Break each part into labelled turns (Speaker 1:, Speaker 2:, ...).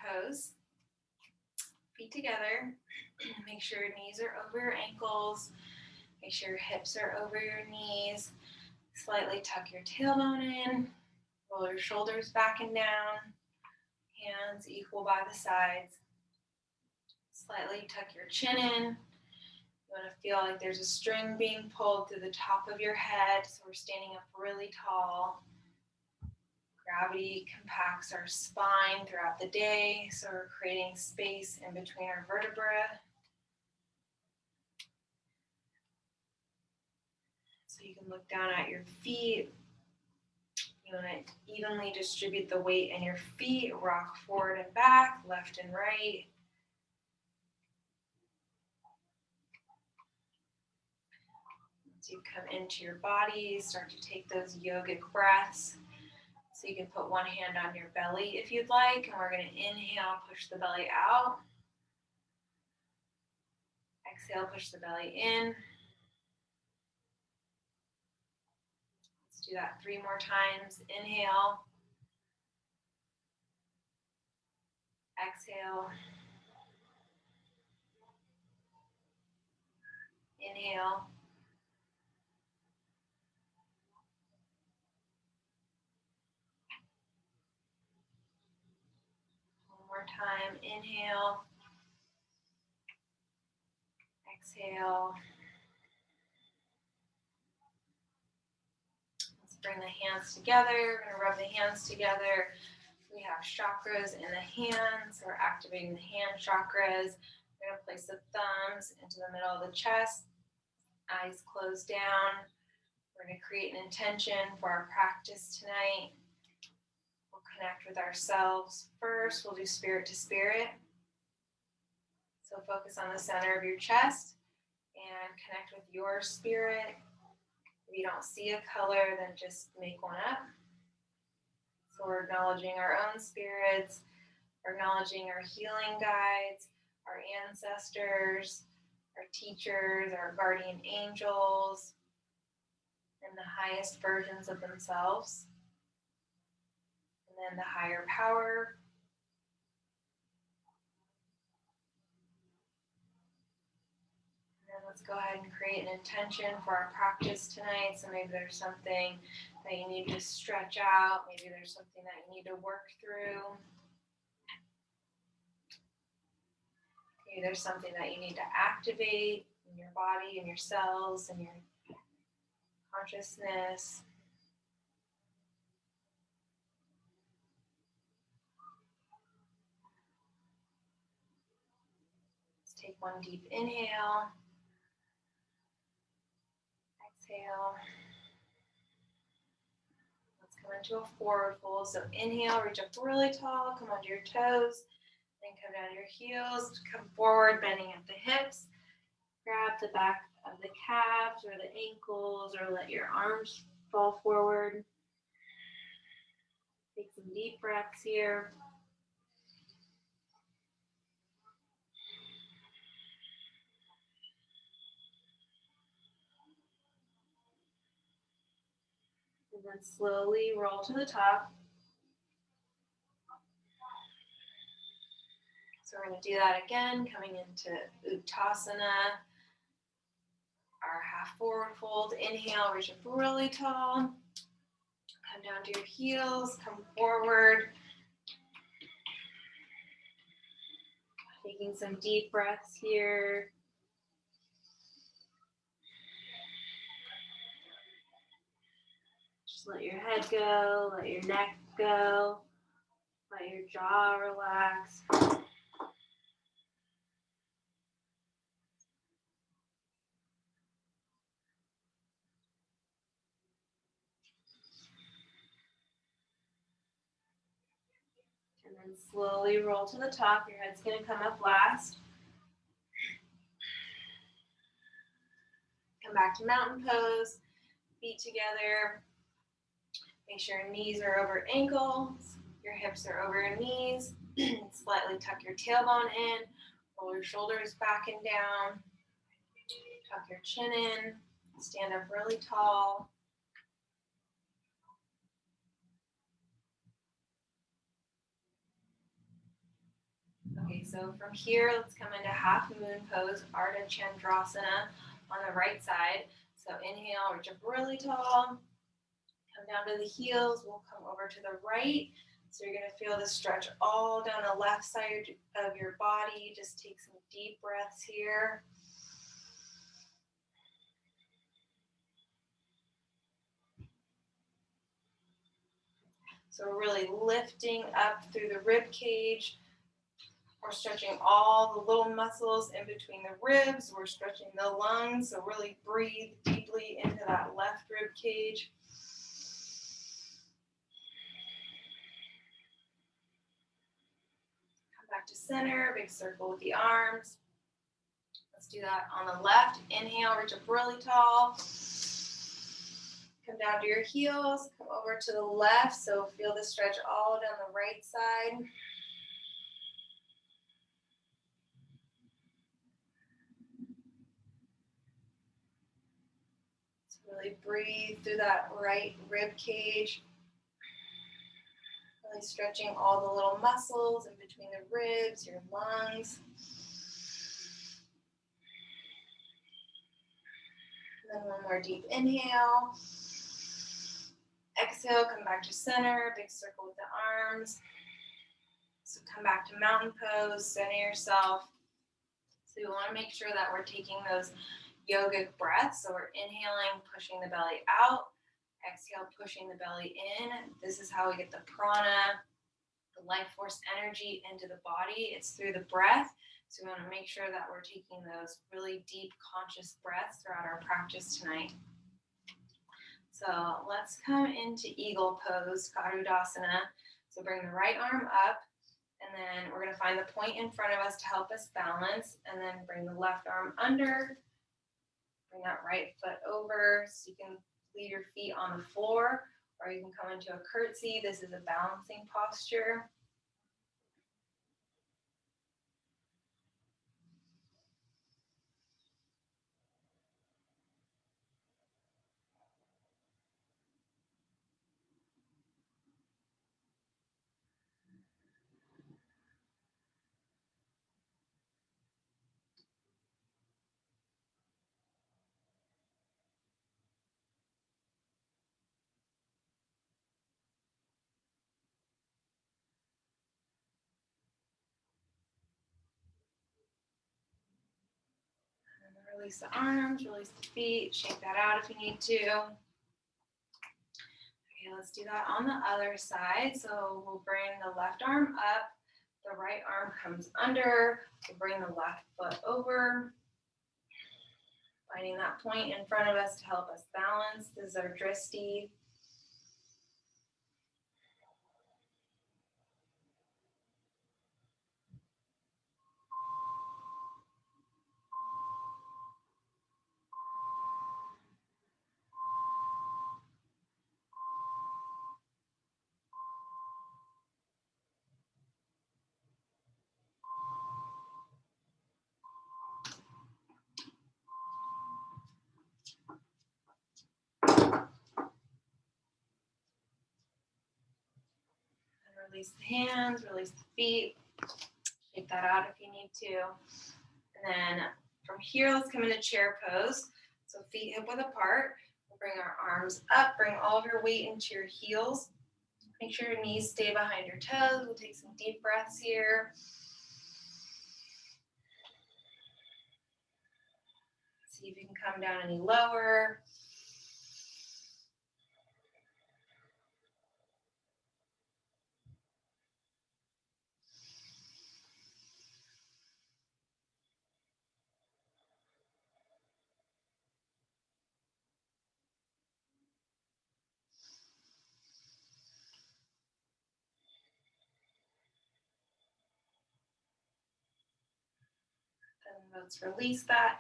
Speaker 1: pose. Feet together. Make sure your knees are over your ankles. Make sure your hips are over your knees. Slightly tuck your tailbone in. Roll your shoulders back and down. Hands equal by the sides. Slightly tuck your chin in. You want to feel like there's a string being pulled through the top of your head, so we're standing up really tall. Gravity compacts our spine throughout the day, so we're creating space in between our vertebrae. So you can look down at your feet. You want to evenly distribute the weight in your feet, rock forward and back, left and right. As you come into your body, start to take those yogic breaths. So you can put one hand on your belly if you'd like, and we're going to inhale, push the belly out. Exhale, push the belly in. Let's do that 3 more times. Inhale. Exhale. Inhale. One more time. Inhale. Exhale. Let's bring the hands together. We're going to rub the hands together. We have chakras in the hands. We're activating the hand chakras. We're going to place the thumbs into the middle of the chest. Eyes closed down. We're going to create an intention for our practice tonight. We'll connect with ourselves first. We'll do spirit to spirit. So focus on the center of your chest and connect with your spirit. If you don't see a color, then just make one up. So we're acknowledging our own spirits. We're acknowledging our healing guides, our ancestors, our teachers, our guardian angels, and the highest versions of themselves. And then the higher power. And then let's go ahead and create an intention for our practice tonight. So maybe there's something that you need to stretch out. Maybe there's something that you need to work through. Maybe there's something that you need to activate in your body, in your cells, in your consciousness. Let's take one deep inhale. Exhale. Let's come into a forward fold. So inhale, reach up really tall, come onto your toes, then come down to your heels, come forward, bending at the hips. Grab the back of the calves or the ankles, or let your arms fall forward. Take some deep breaths here. And then slowly roll to the top. So we're going to do that again, coming into Uttasana, our half forward fold. Inhale, reach up really tall. Come down to your heels, come forward. Taking some deep breaths here. Just let your head go, let your neck go, let your jaw relax. And then slowly roll to the top. Your head's going to come up last. Come back to mountain pose. Feet together. Make sure your knees are over ankles. Your hips are over your knees. Slightly tuck your tailbone in. Roll your shoulders back and down. Tuck your chin in. Stand up really tall. Okay, so from here, let's come into half moon pose, Ardha Chandrasana on the right side. So inhale, reach up really tall, come down to the heels, we'll come over to the right. So you're gonna feel the stretch all down the left side of your body. Just take some deep breaths here. So we're really lifting up through the rib cage. We're stretching all the little muscles in between the ribs. We're stretching the lungs. So really breathe deeply into that left rib cage. Come back to center, big circle with the arms. Let's do that on the left. Inhale, reach up really tall. Come down to your heels, come over to the left. So feel the stretch all down the right side. Really breathe through that right rib cage. Really stretching all the little muscles in between the ribs, your lungs. And then one more deep inhale. Exhale, come back to center, big circle with the arms. So come back to mountain pose, center yourself. So we want to make sure that we're taking those yogic breaths. So we're inhaling, pushing the belly out. Exhale, pushing the belly in. This is how we get the prana, the life force energy into the body. It's through the breath. So we want to make sure that we're taking those really deep conscious breaths throughout our practice tonight. So let's come into eagle pose, Garudasana. So bring the right arm up, and then we're going to find the point in front of us to help us balance, and then bring the left arm under. Bring that right foot over so you can leave your feet on the floor, or you can come into a curtsy. This is a balancing posture. Release the arms, release the feet, shake that out if you need to. Okay, let's do that on the other side. So we'll bring the left arm up, the right arm comes under, we'll bring the left foot over, finding that point in front of us to help us balance. This is our dristi. Release the hands, release the feet. Shake that out if you need to. And then from here, let's come into chair pose. So feet hip width apart. We'll bring our arms up, bring all of your weight into your heels. Make sure your knees stay behind your toes. We'll take some deep breaths here. See if you can come down any lower. And let's release that.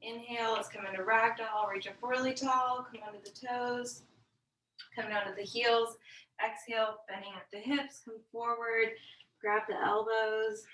Speaker 1: Inhale, let's come into ragdoll, reach up really tall, come onto the toes, come down to the heels. Exhale, bending at the hips, come forward, grab the elbows.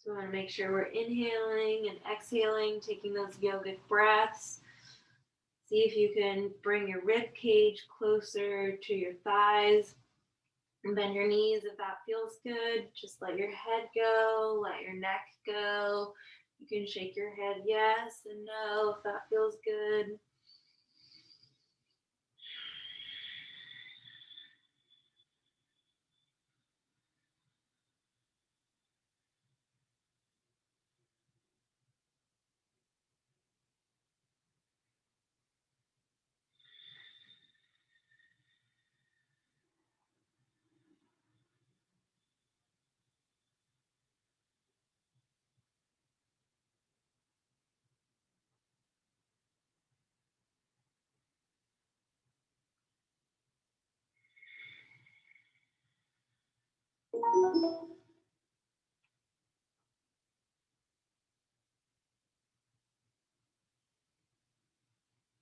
Speaker 1: So we want to make sure we're inhaling and exhaling, taking those yogic breaths. See if you can bring your rib cage closer to your thighs. And bend your knees if that feels good. Just let your head go, let your neck go. You can shake your head yes and no if that feels good.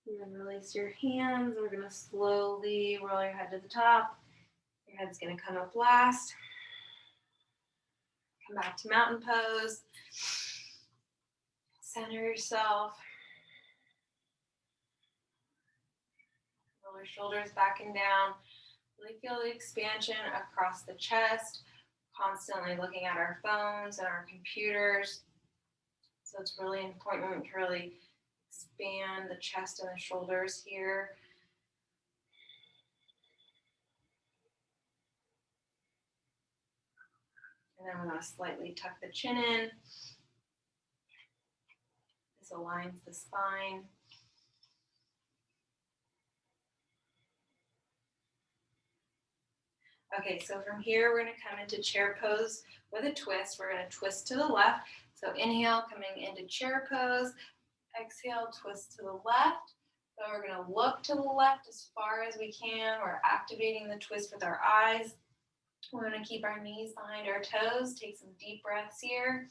Speaker 1: And then release your hands. We're going to slowly roll your head to the top. Your head's going to come up last. Come back to mountain pose. Center yourself. Roll your shoulders back and down. Really feel the expansion across the chest. Constantly looking at our phones and our computers. So it's really important to really expand the chest and the shoulders here. And then we're going to slightly tuck the chin in. This aligns the spine. Okay, so from here, we're going to come into chair pose with a twist. We're going to twist to the left. So inhale, coming into chair pose. Exhale, twist to the left. So we're going to look to the left as far as we can. We're activating the twist with our eyes. We're going to keep our knees behind our toes. Take some deep breaths here.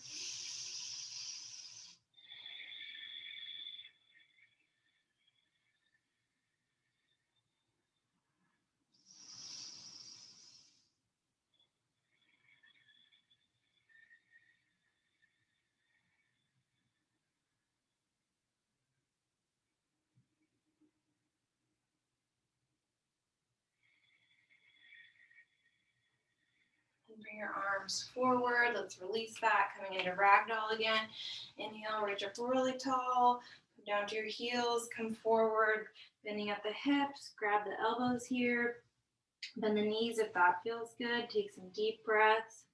Speaker 1: Bring your arms forward. Let's release that. Coming into ragdoll again. Inhale, reach up really tall. Come down to your heels. Come forward, bending at the hips. Grab the elbows here. Bend the knees if that feels good. Take some deep breaths.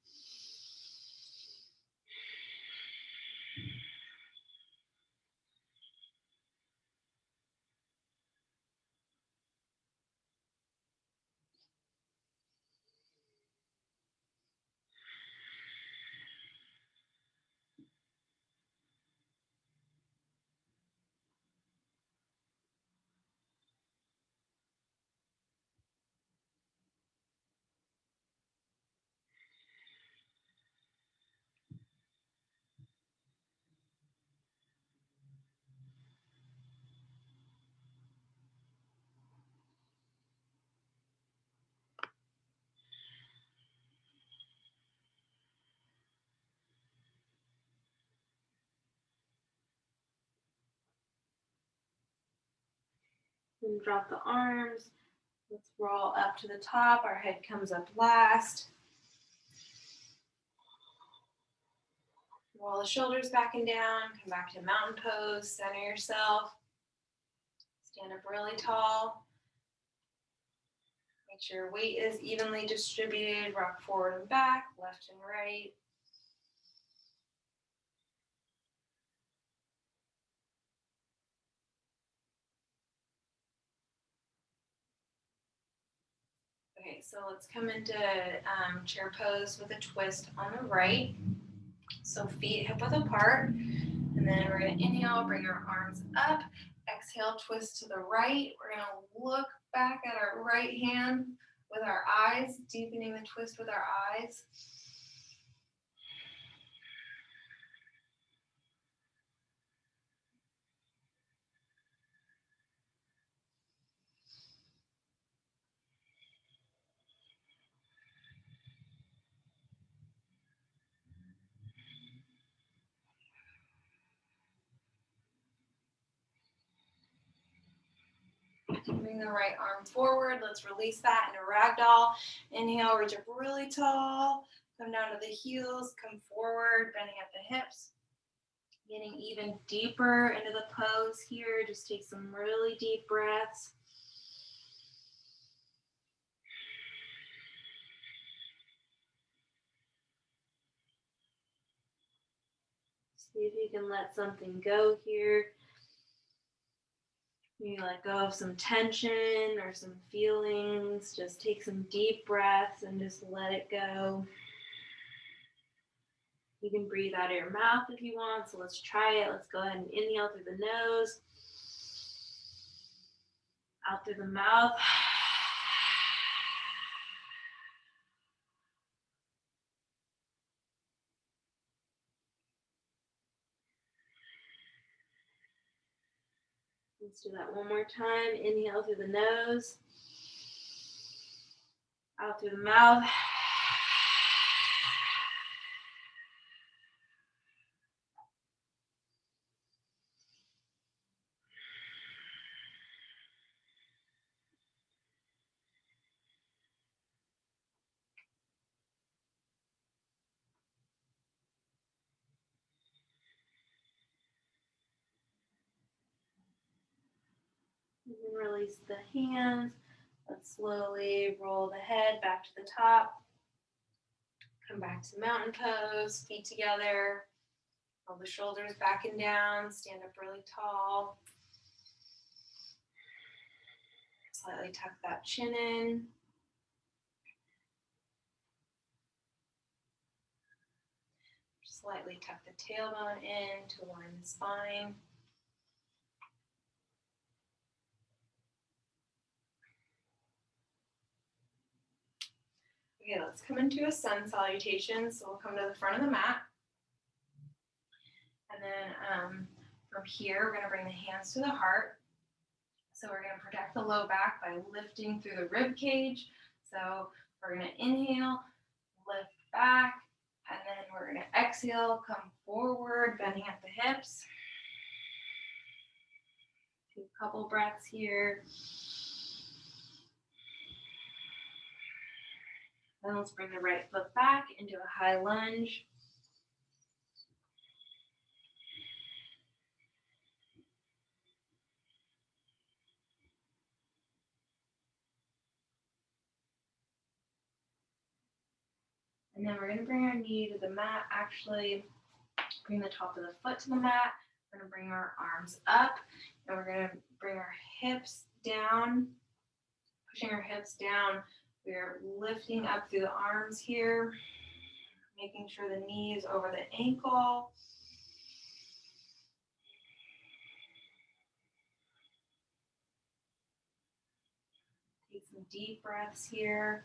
Speaker 1: And drop the arms. Let's roll up to the top. Our head comes up last. Roll the shoulders back and down. Come back to mountain pose. Center yourself. Stand up really tall. Make sure your weight is evenly distributed. Rock forward and back, left and right. Okay, so let's come into chair pose with a twist on the right. So feet hip width apart. And then we're going to inhale, bring our arms up. Exhale, twist to the right. We're going to look back at our right hand with our eyes, deepening the twist with our eyes. Bring the right arm forward. Let's release that into ragdoll. Inhale, reach up really tall. Come down to the heels, come forward, bending at the hips. Getting even deeper into the pose here. Just take some really deep breaths. See if you can let something go here. Maybe let go of some tension or some feelings. Just take some deep breaths and just let it go. You can breathe out of your mouth if you want, so let's try it. Let's go ahead and inhale through the nose, out through the mouth. Let's do that one more time. Inhale through the nose, out through the mouth. And then release the hands. Let's slowly roll the head back to the top. Come back to mountain pose, feet together. Roll the shoulders back and down. Stand up really tall. Slightly tuck that chin in. Slightly tuck the tailbone in to align the spine. Okay, let's come into a sun salutation. So we'll come to the front of the mat. And then from here, we're going to bring the hands to the heart. So we're going to protect the low back by lifting through the rib cage. So we're going to inhale, lift back, and then we're going to exhale, come forward, bending at the hips. Take a couple breaths here. Then let's bring the right foot back into a high lunge. And then we're going to bring our knee to the mat. Actually, bring the top of the foot to the mat. We're going to bring our arms up, and we're going to bring our hips down, pushing our hips down. We're lifting up through the arms here, making sure the knee is over the ankle. Take some deep breaths here.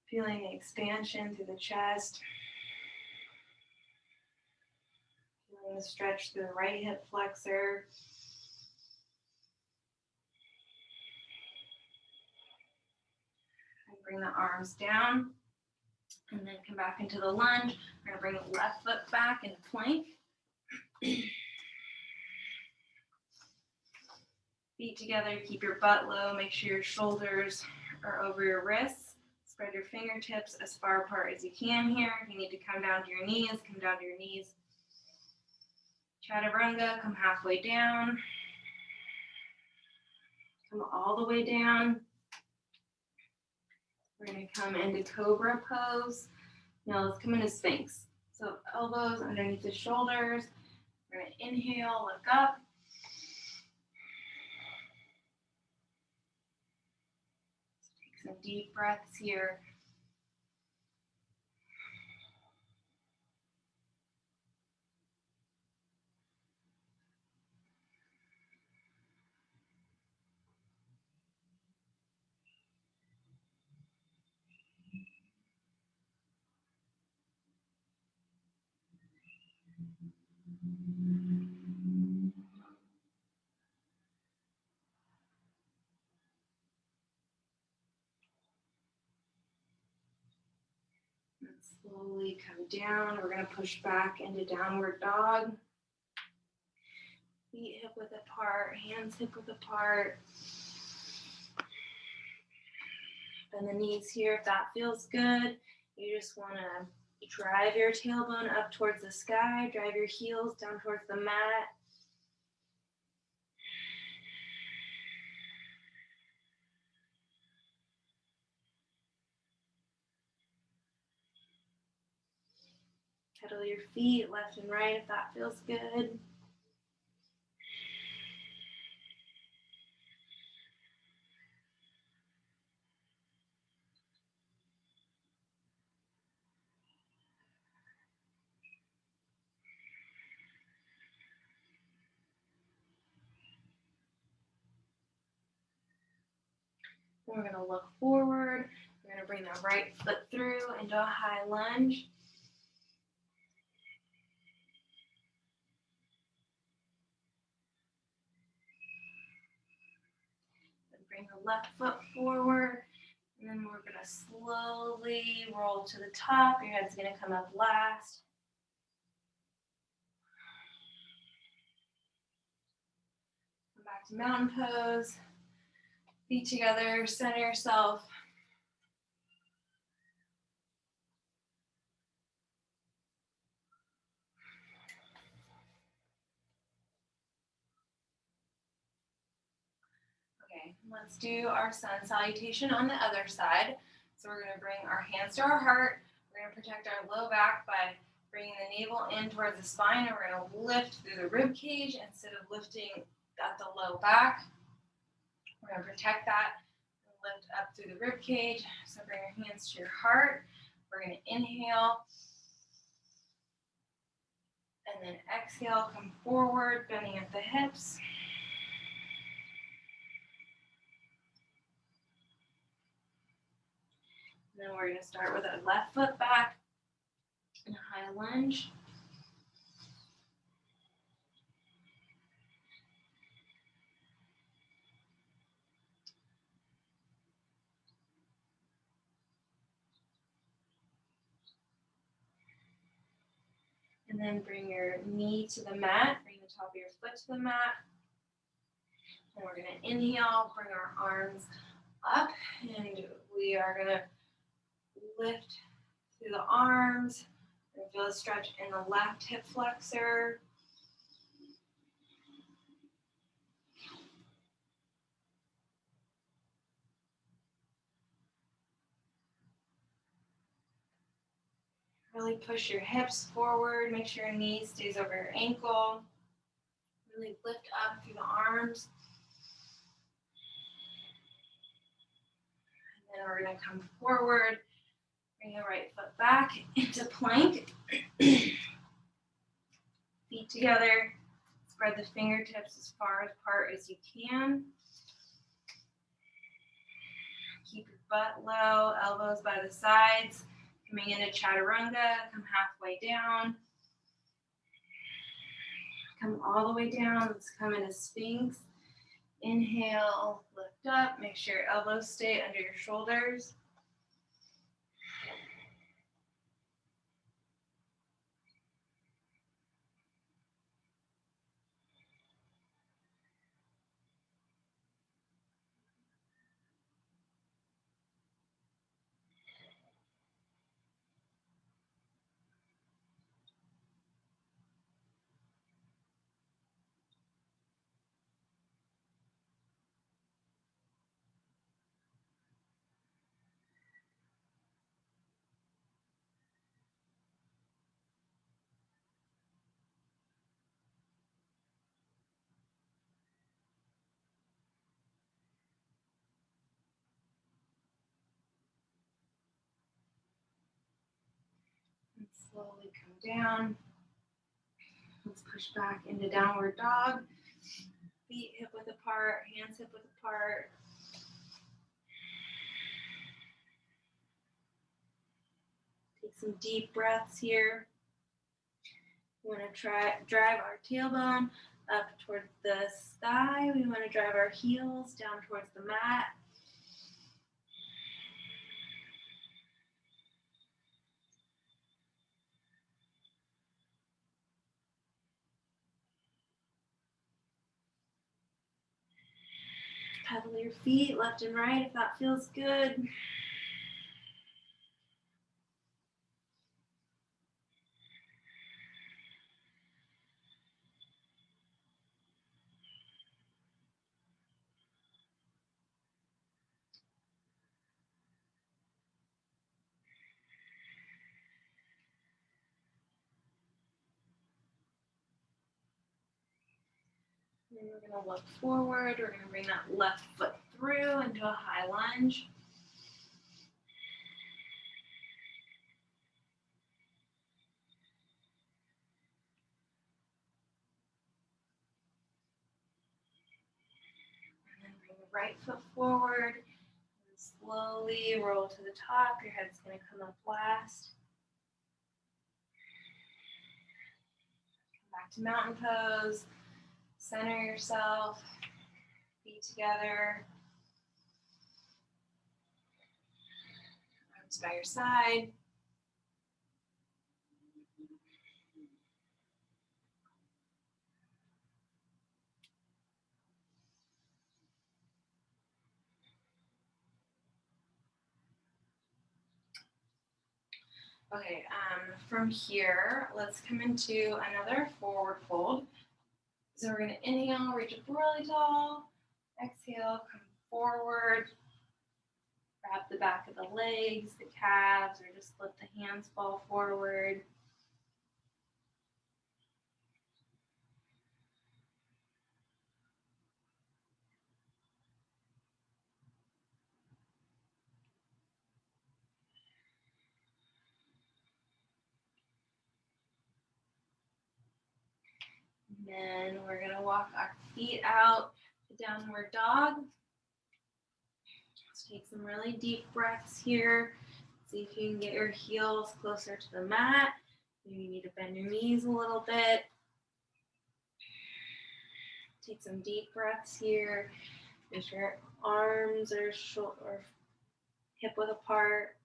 Speaker 1: Feeling the expansion through the chest. Feeling the stretch through the right hip flexor. And bring the arms down. And then come back into the lunge. We're going to bring the left foot back into plank. Feet together, keep your butt low. Make sure your shoulders are over your wrists. Spread your fingertips as far apart as you can here. If you need to come down to your knees, come down to your knees. Chaturanga, come halfway down. Come all the way down. We're going to come into Cobra pose. Now let's come into Sphinx. So elbows underneath the shoulders. We're going to inhale, look up. Take some deep breaths here. Slowly come down. We're going to push back into downward dog. Feet hip width apart, hands hip width apart. Bend the knees here if that feels good. You just want to drive your tailbone up towards the sky, drive your heels down towards the mat. Pedal your feet left and right if that feels good. We're going to look forward. We're going to bring the right foot through into a high lunge. Then bring the left foot forward. And then we're going to slowly roll to the top. Your head's going to come up last. Come back to mountain pose. Feet together, center yourself. Okay, let's do our sun salutation on the other side. So we're going to bring our hands to our heart. We're going to protect our low back by bringing the navel in towards the spine, and we're going to lift through the rib cage instead of lifting at the low back. We're going to protect that and lift up through the rib cage. So bring your hands to your heart. We're going to inhale. And then exhale, come forward, bending at the hips. And then we're going to start with our left foot back in a high lunge. And then bring your knee to the mat, bring the top of your foot to the mat. And we're going to inhale, bring our arms up, and we are going to lift through the arms. And feel a stretch in the left hip flexor. Really push your hips forward. Make sure your knee stays over your ankle. Really lift up through the arms. And then we're going to come forward. Bring the right foot back into plank. Feet together. Spread the fingertips as far apart as you can. Keep your butt low, elbows by the sides. Coming into chaturanga, come halfway down. Come all the way down. Let's come into Sphinx. Inhale, lift up. Make sure your elbows stay under your shoulders. And slowly come down. Let's push back into downward dog. Feet hip width apart, hands hip width apart. Take some deep breaths here. We want to drive our tailbone up towards the sky. We want to drive our heels down towards the mat. Pedal your feet left and right if that feels good. And we're going to look forward. We're going to bring that left foot through into a high lunge. And then bring the right foot forward. And slowly roll to the top. Your head's going to come up last. Come back to mountain pose. Center yourself. Feet together. Arms by your side. Okay, from here, let's come into another forward fold. So we're gonna inhale, reach up really tall. Exhale, come forward. Wrap the back of the legs, the calves, or just let the hands fall forward. And then we're gonna walk our feet out to downward dog. Let's take some really deep breaths here. See if you can get your heels closer to the mat. Maybe you need to bend your knees a little bit. Take some deep breaths here. If your arms are hip width apart.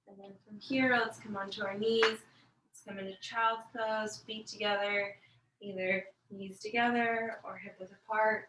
Speaker 1: And then from here, let's come onto our knees. Let's come into child's pose, feet together, either knees together or hip width apart.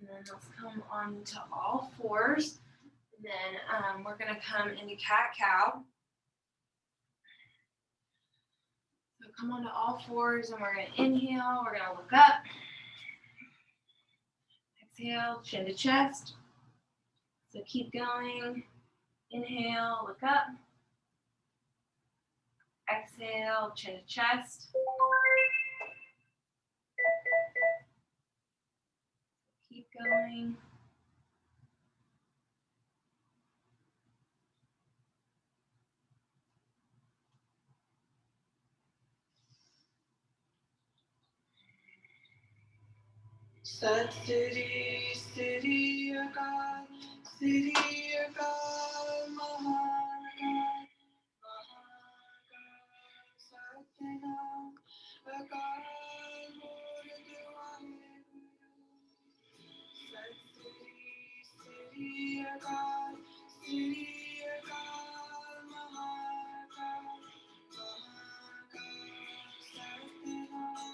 Speaker 1: And then let's come onto all fours. And then we're gonna come into cat-cow. So come onto all fours and we're gonna inhale, we're gonna look up. Exhale, chin to chest. So keep going. Inhale, look up. Exhale, chin to chest. Keep going.
Speaker 2: Sat Sri Sri Akal, Sri Akal, Mahakal, Mahakal, Satnam, Akal Murti Vaheguru. Sat Sri Akal, Sri Akal, Mahakal, Mahakal, Satnam.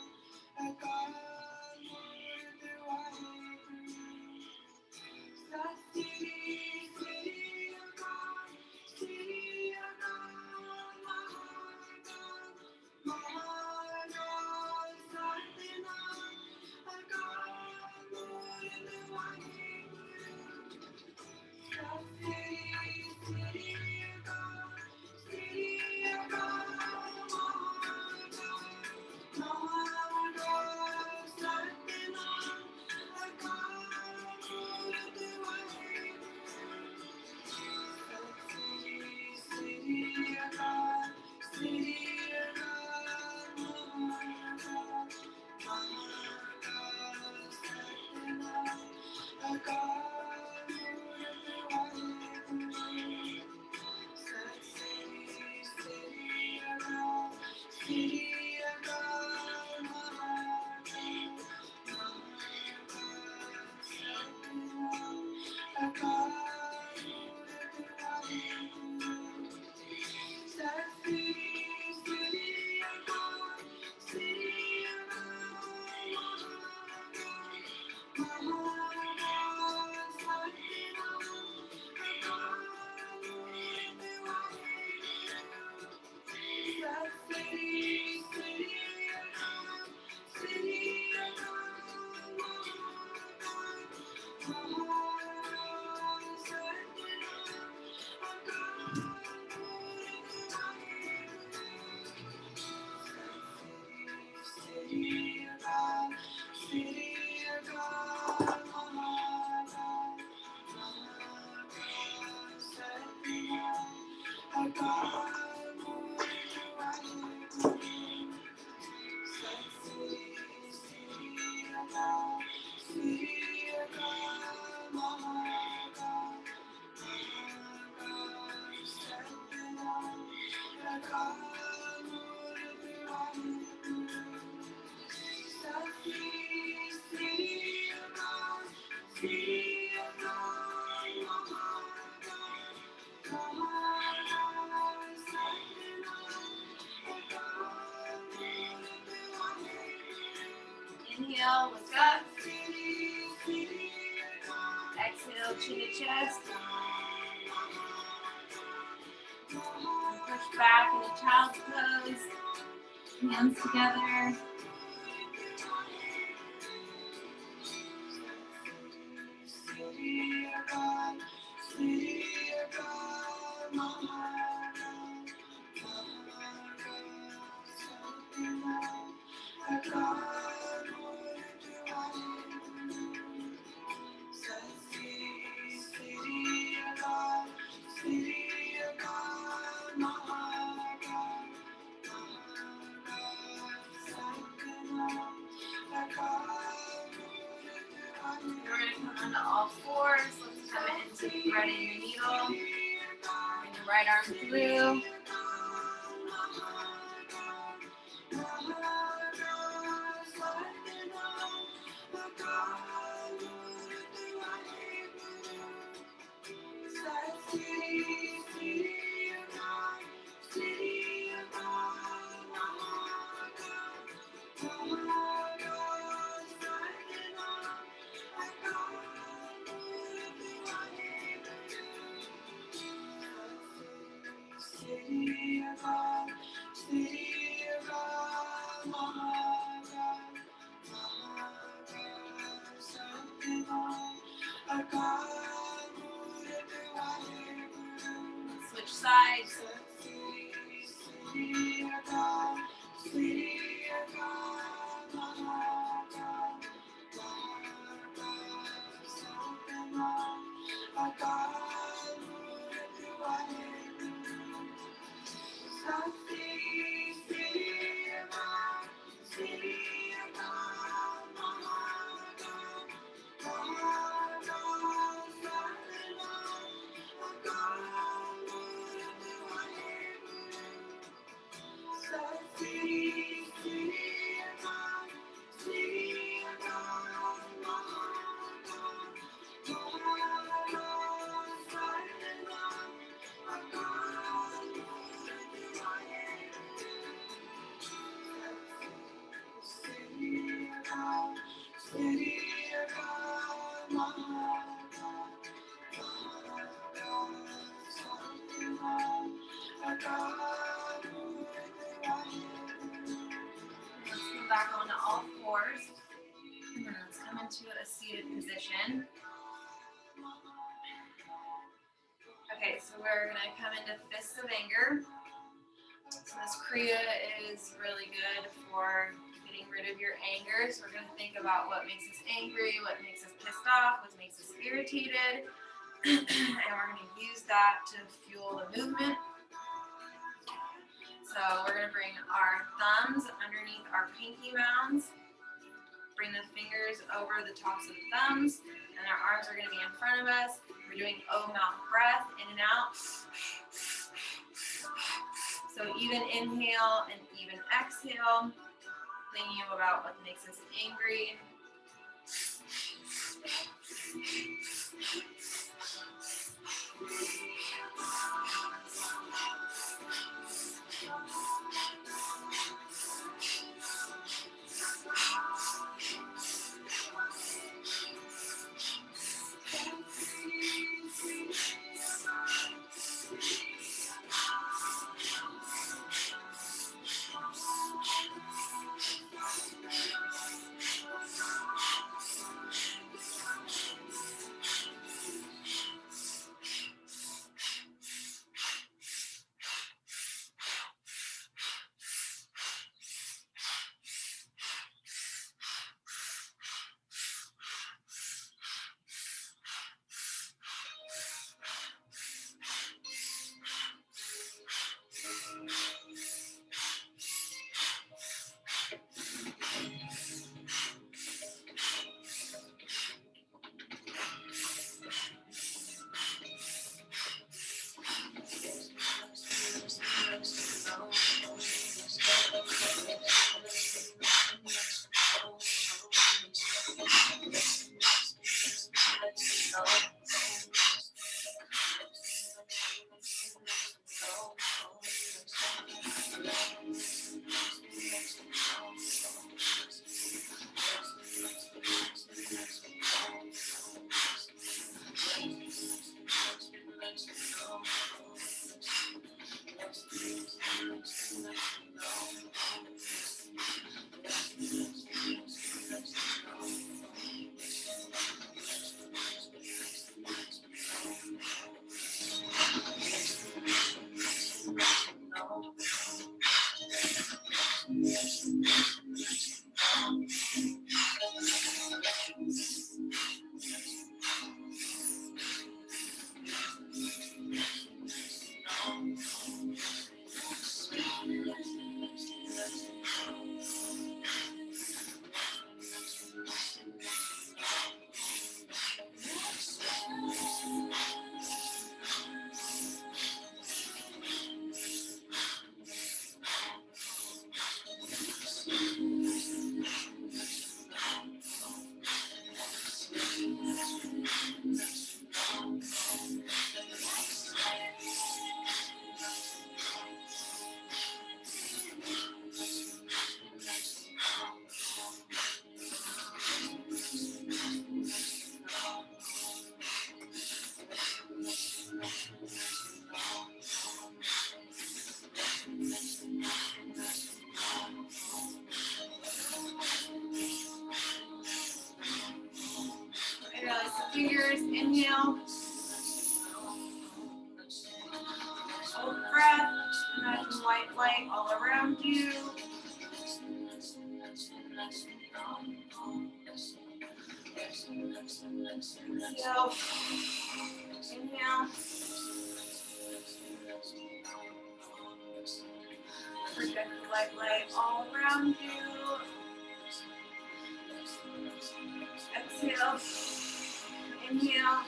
Speaker 1: Inhale, look up. Exhale, chin to chest. Push back into child's pose. Hands together. We're going to come onto all fours. Let's come into threading your needle. Bring your right arm through. Switch sides. Let's come back onto all fours. And then let's come into a seated position. Okay, so we're gonna come into fists of anger. So this Kriya is really good for getting rid of your anger. So we're gonna think about what makes us angry, what makes us pissed off, what makes us irritated, and we're gonna use that to fuel the movement. So we're gonna bring our thumbs underneath our pinky mounds. Bring the fingers over the tops of the thumbs, and our arms are going to be in front of us. We're doing O mouth breath, in and out. So even inhale and even exhale, thinking about what makes us angry. Release the fingers, inhale. Hold breath, imagine white light all around you. Exhale. Inhale. Project the white light all around you. Exhale. Inhale.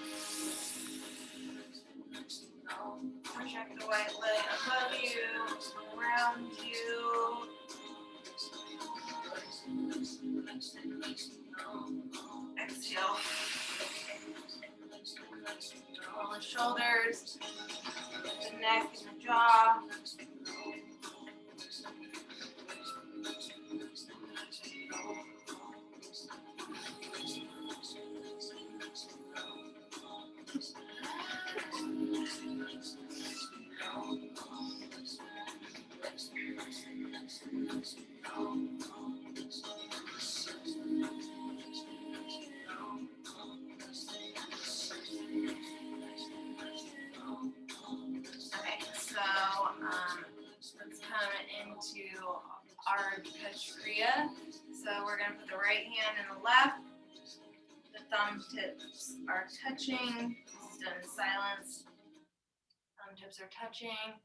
Speaker 1: Project the white light above you, around you. Exhale. Roll the shoulders, the neck and the jaw. thumb tips are touching. Still in silence. Thumb tips are touching.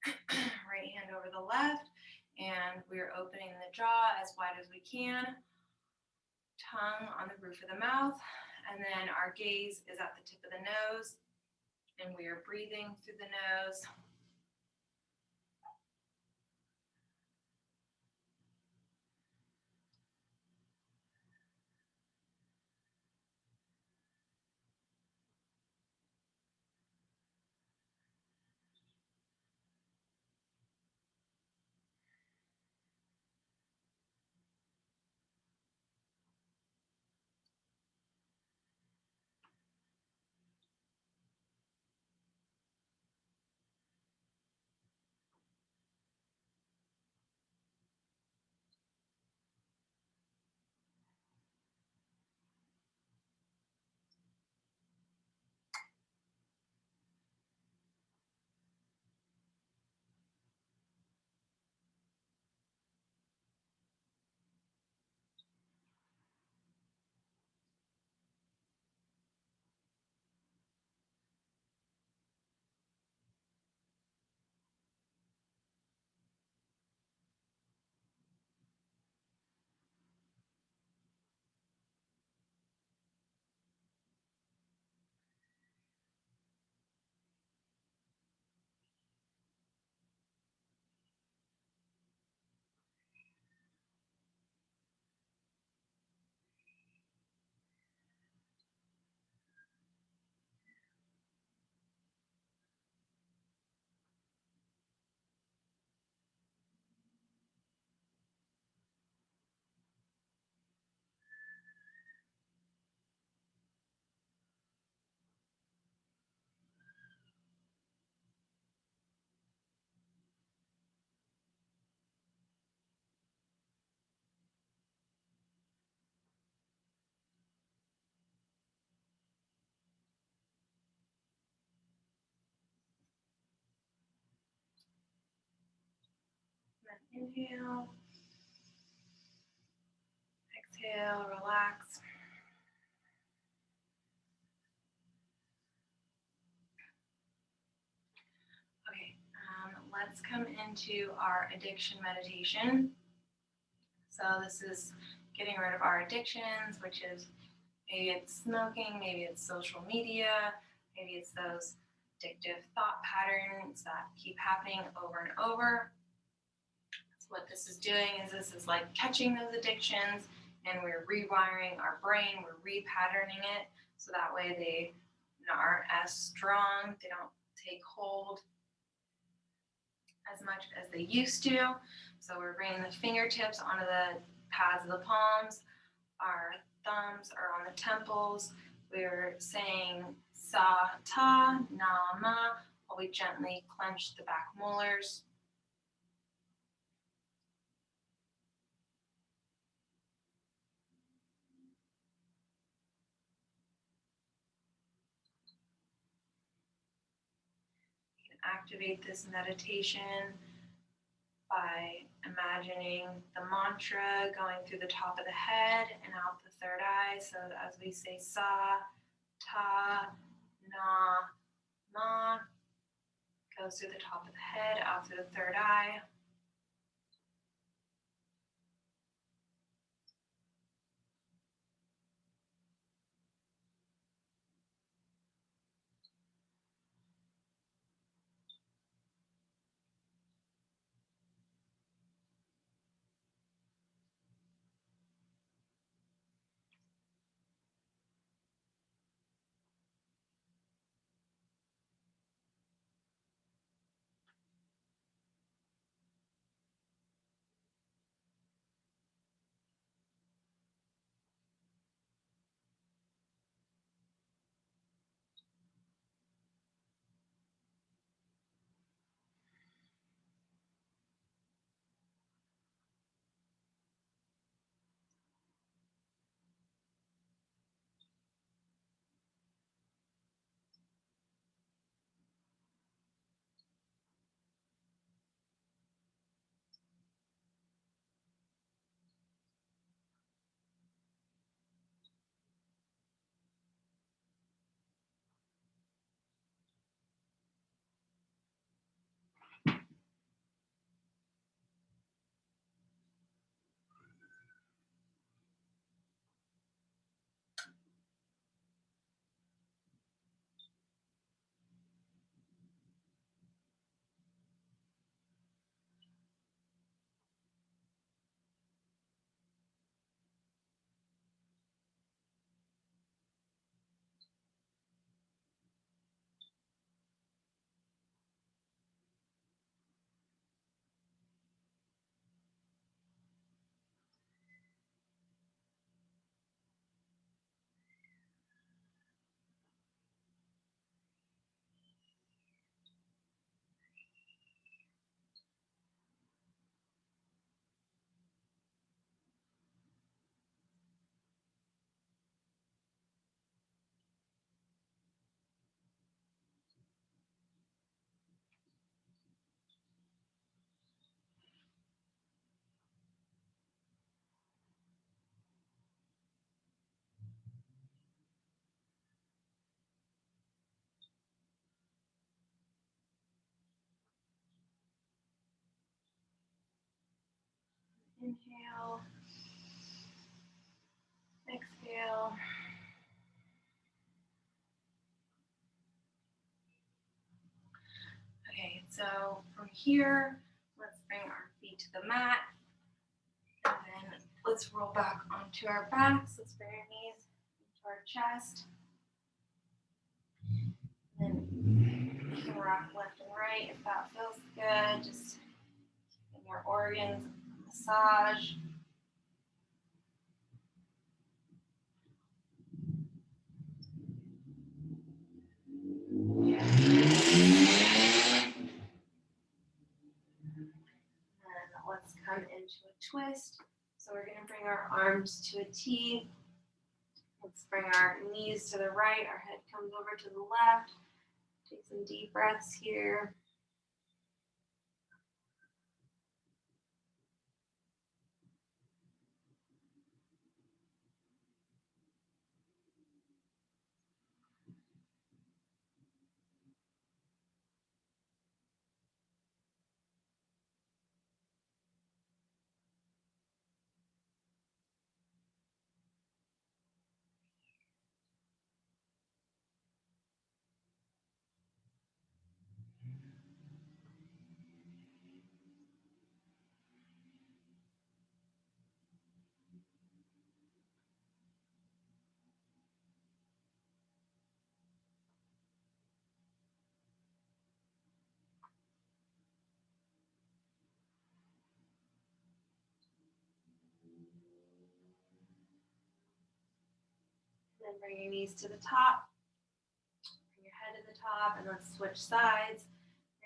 Speaker 1: Right hand over the left, and we're opening the jaw as wide as we can. Tongue on the roof of the mouth, and then our gaze is at the tip of the nose, and we are breathing through the nose. And then inhale, exhale, relax. Okay, let's come into our addiction meditation. So this is getting rid of our addictions, which is maybe it's smoking, maybe it's social media, maybe it's those addictive thought patterns that keep happening over and over. So what this is doing is this is like catching those addictions, and we're rewiring our brain, we're repatterning it, so that way they aren't as strong, they don't take hold as much as they used to. So we're bringing the fingertips onto the pads of the palms. Our thumbs are on the temples. We're saying sa, ta, na, ma, while we gently clench the back molars. You can activate this meditation by imagining the mantra going through the top of the head and out the third eye. So as we say sa, ta, na, ma, goes through the top of the head, out through the third eye. Inhale. Exhale. Okay, so from here, let's bring our feet to the mat. And then let's roll back onto our backs. Let's bring our knees into our chest. And then you can rock left and right if that feels good. Just keeping your organs massage. And let's come into a twist. So we're going to bring our arms to a T. Let's bring our knees to the right. Our head comes over to the left. Take some deep breaths here. Then bring your knees to the top. Bring your head to the top, and let's switch sides.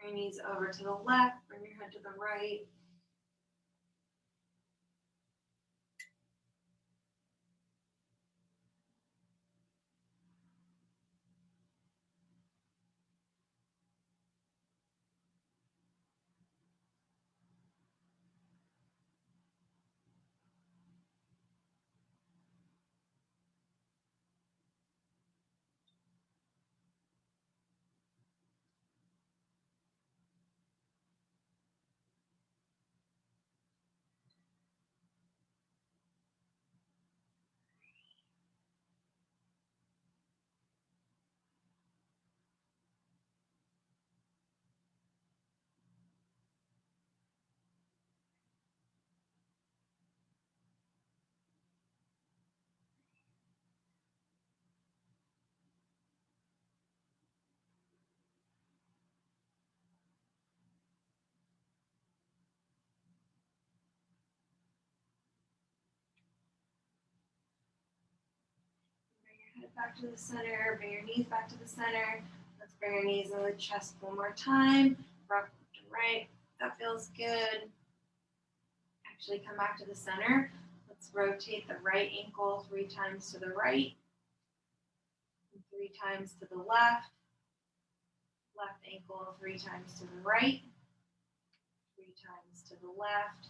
Speaker 1: Bring your knees over to the left. Bring your head to the right. Head back to the center. Bring your knees back to the center. Let's bring our knees in the chest one more time. Rock left and right. That feels good. Actually, come back to the center. Let's rotate the right ankle 3 times to the right, and 3 times to the left. Left ankle 3 times to the right, 3 times to the left.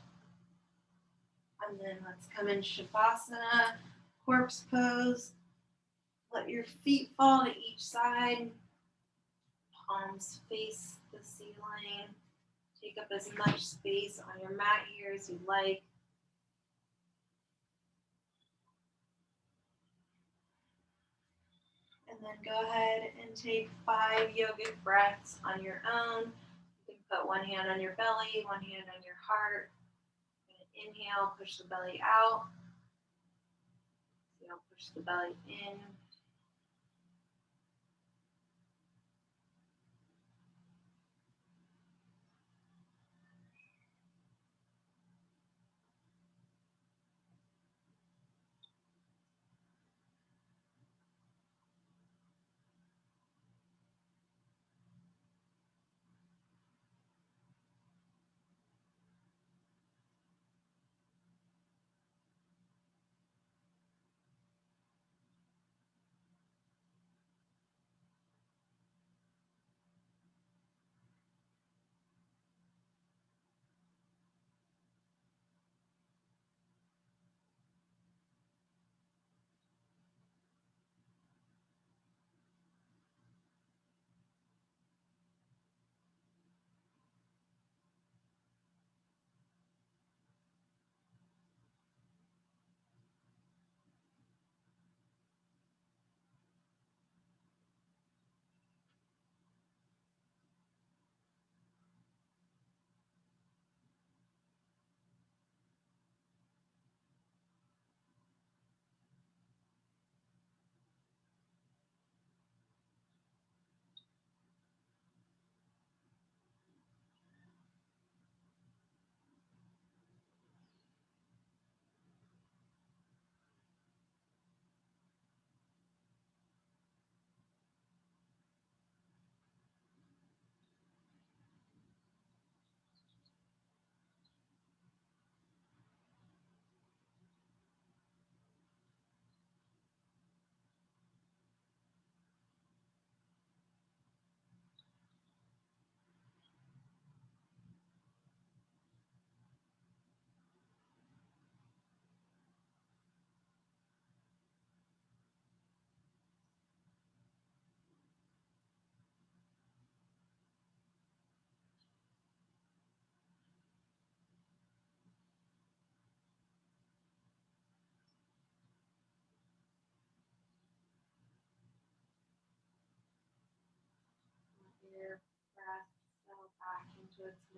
Speaker 1: And then let's come in Shavasana, corpse pose. Let your feet fall to each side. Palms face the ceiling. Take up as much space on your mat here as you like. And then go ahead and take 5 yogic breaths on your own. You can put one hand on your belly, one hand on your heart. And inhale, push the belly out. Exhale, push the belly in.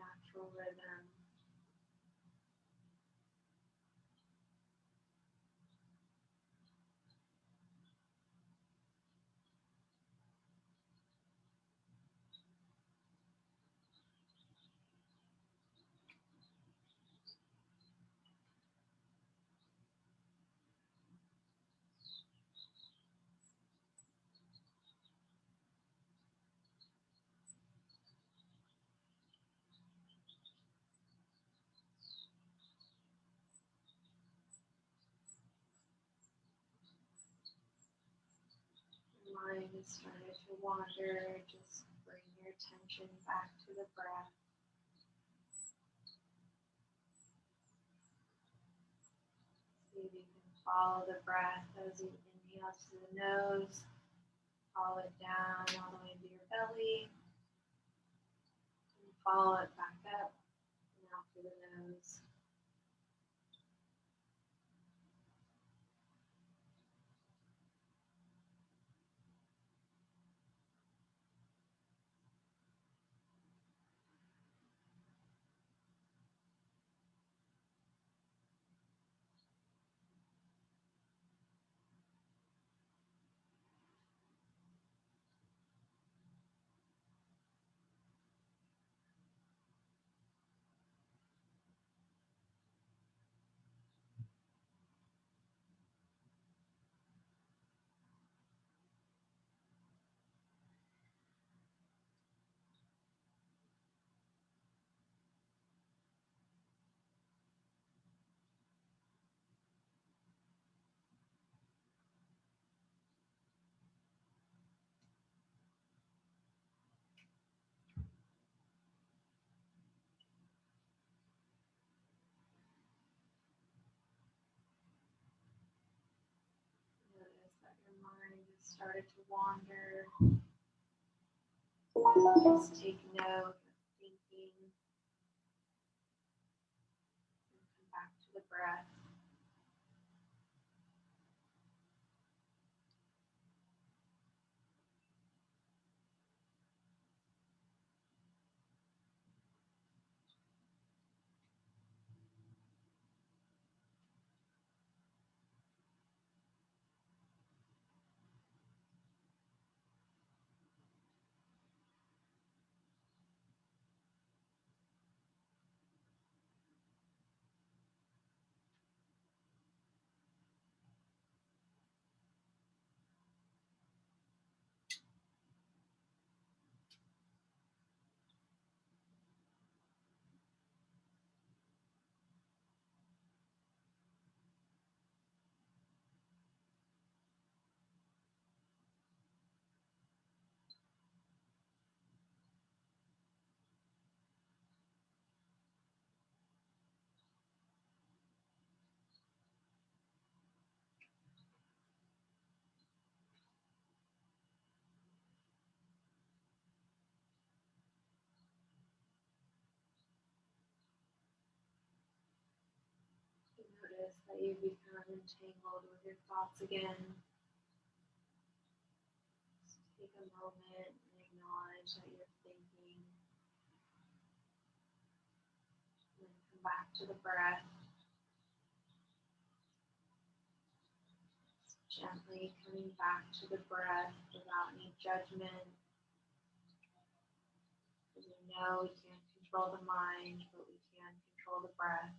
Speaker 1: natural rhythm. Your mind has started to wander. Just bring your attention back to the breath. See if you can follow the breath as you inhale through the nose, follow it down all the way to your belly, and follow it back up and out through the nose. Notice that your mind has started to wander. Just take note of thinking and come back to the breath. You notice that you become entangled with your thoughts again. Just take a moment and acknowledge that you're thinking. And then come back to the breath. Gently coming back to the breath without any judgment. Because we know we can't control the mind, but we can control the breath.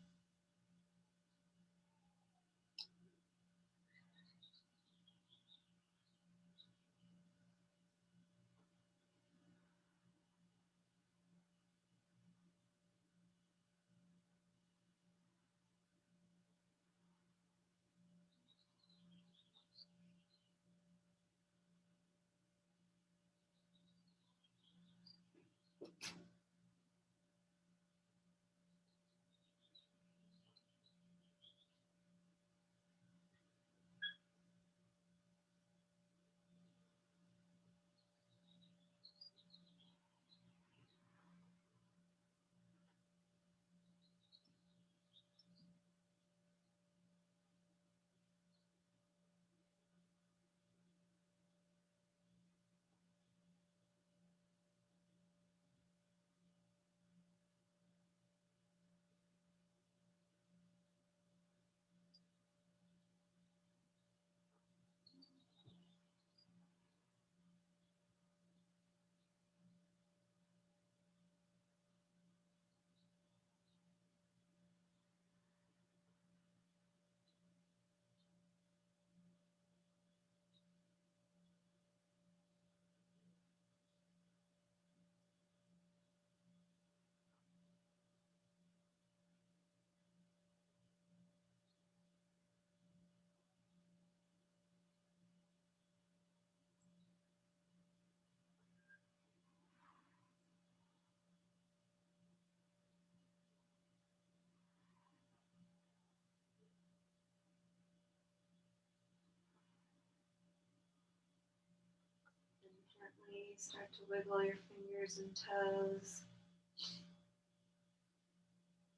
Speaker 1: Maybe start to wiggle your fingers and toes.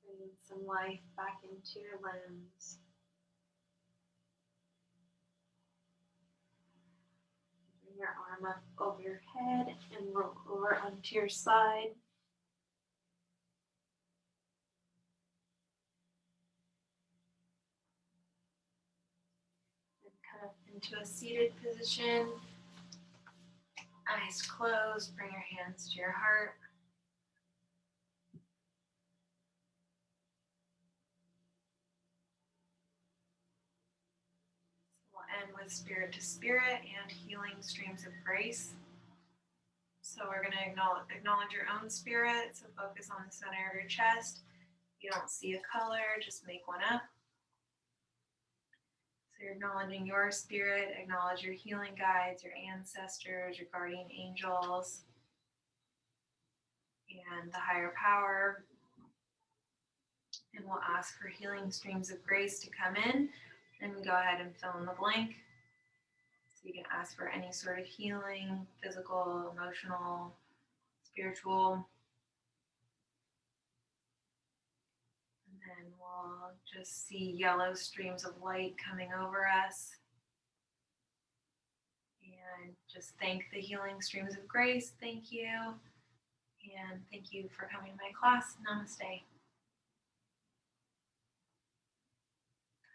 Speaker 1: Bring some life back into your limbs. Bring your arm up over your head and roll over onto your side. And come up into a seated position. Eyes closed. Bring your hands to your heart. We'll end with spirit to spirit and healing streams of grace. So we're going to acknowledge your own spirit. So focus on the center of your chest. If you don't see a color, just make one up. So you're acknowledging your spirit, acknowledge your healing guides, your ancestors, your guardian angels, and the higher power. And we'll ask for healing streams of grace to come in. And go ahead and fill in the blank. So you can ask for any sort of healing, physical, emotional, spiritual. And then we'll just see yellow streams of light coming over us. And just thank the healing streams of grace. Thank you. And thank you for coming to my class. Namaste.